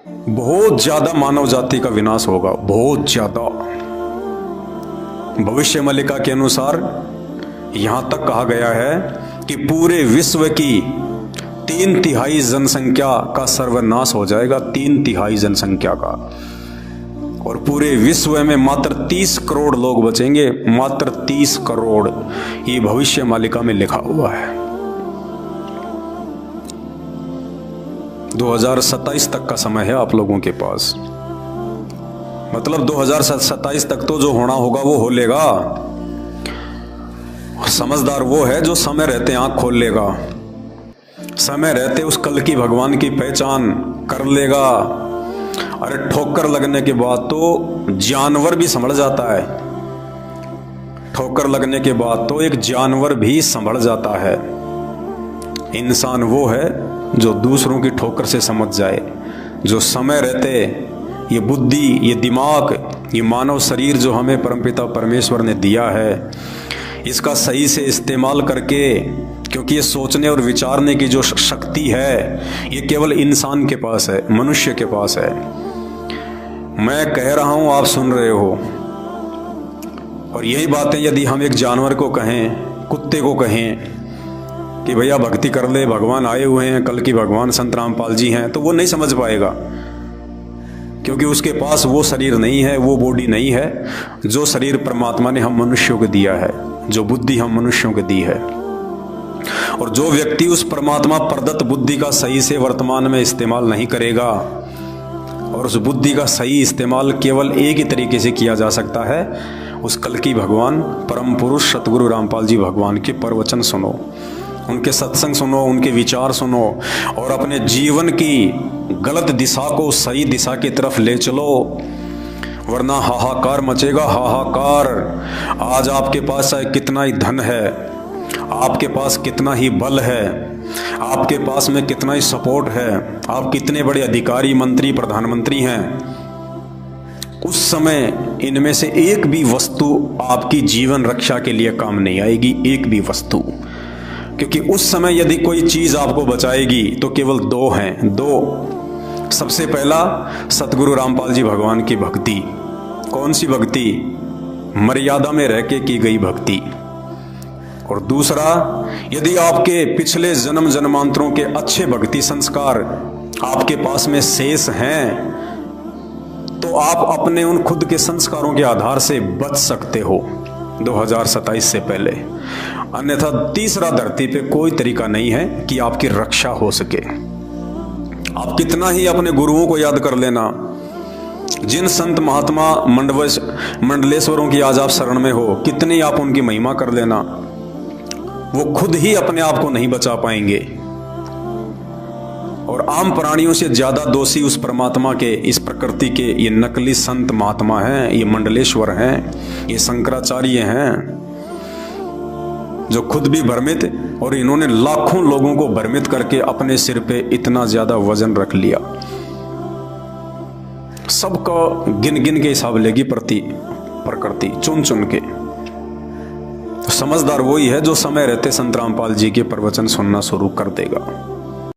बहुत ज्यादा मानव जाति का विनाश होगा, बहुत ज्यादा। भविष्य मल्लिका के अनुसार यहां तक कहा गया है कि पूरे विश्व की 3/3 जनसंख्या का सर्वनाश हो जाएगा, 3/3 जनसंख्या का। और पूरे विश्व में मात्र 30 करोड़ लोग बचेंगे, मात्र 30 करोड़। ये भविष्य मालिका में लिखा हुआ है। 2027 तक का समय है आप लोगों के पास, मतलब 2027 तक तो जो होना होगा वो हो लेगा। समझदार वो है जो समय रहते आंख खोल लेगा, समय रहते उस कल की भगवान की पहचान कर लेगा। अरे ठोकर लगने के बाद तो जानवर भी संभल जाता है, ठोकर लगने के बाद तो एक जानवर भी संभल जाता है। इंसान वो है जो दूसरों की ठोकर से समझ जाए, जो समय रहते ये बुद्धि, ये दिमाग, ये मानव शरीर जो हमें परमपिता परमेश्वर ने दिया है, इसका सही से इस्तेमाल करके, क्योंकि ये सोचने और विचारने की जो शक्ति है ये केवल इंसान के पास है, मनुष्य के पास है। मैं कह रहा हूं, आप सुन रहे हो। और यही बातें यदि हम एक जानवर को कहें, कुत्ते को कहें कि भैया भक्ति कर ले, भगवान आए हुए हैं, कल की भगवान संत रामपाल जी हैं, तो वो नहीं समझ पाएगा, क्योंकि उसके पास वो शरीर नहीं है, वो बॉडी नहीं है जो शरीर परमात्मा ने हम मनुष्यों को दिया है, जो बुद्धि हम मनुष्यों को दी है। और जो व्यक्ति उस परमात्मा प्रदत्त बुद्धि का सही से वर्तमान में इस्तेमाल नहीं करेगा, और उस बुद्धि का सही इस्तेमाल केवल एक ही तरीके से किया जा सकता है, उस कल की भगवान परम पुरुष सतगुरु रामपाल जी भगवान के प्रवचन सुनो, उनके सत्संग सुनो, उनके विचार सुनो, और अपने जीवन की गलत दिशा को सही दिशा की तरफ ले चलो, वरना हाहाकार मचेगा, हाहाकार। आज आपके पास चाहे कितना ही धन है, आपके पास कितना ही बल है, आपके पास में कितना ही सपोर्ट है, आप कितने बड़े अधिकारी, मंत्री, प्रधानमंत्री हैं, उस समय इनमें से एक भी वस्तु आपकी जीवन रक्षा के लिए काम नहीं आएगी, एक भी वस्तु। क्योंकि उस समय यदि कोई चीज आपको बचाएगी तो केवल दो हैं, दो। सबसे पहला सतगुरु रामपाल जी भगवान की भक्ति। कौन सी भक्ति? मर्यादा में रह के की गई भक्ति। और दूसरा, यदि आपके पिछले जन्म जन्मांतरों के अच्छे भक्ति संस्कार आपके पास में शेष हैं, तो आप अपने उन खुद के संस्कारों के आधार से बच सकते हो 2027 से पहले। अन्यथा तीसरा धरती पे कोई तरीका नहीं है कि आपकी रक्षा हो सके। आप कितना ही अपने गुरुओं को याद कर लेना, जिन संत महात्मा मंडलेश्वरों की आज आप शरण में हो, कितनी आप उनकी महिमा कर लेना, वो खुद ही अपने आप को नहीं बचा पाएंगे। और आम प्राणियों से ज्यादा दोषी उस परमात्मा के, इस प्रकृति के ये नकली संत महात्मा हैं, ये मंडलेश्वर हैं, ये शंकराचार्य हैं, जो खुद भी भ्रमित, और इन्होंने लाखों लोगों को भ्रमित करके अपने सिर पे इतना ज्यादा वजन रख लिया। सबका गिन गिन के हिसाब लेगी प्रकृति, चुन चुन के। समझदार वही है जो समय रहते संत रामपाल जी के प्रवचन सुनना शुरू कर देगा।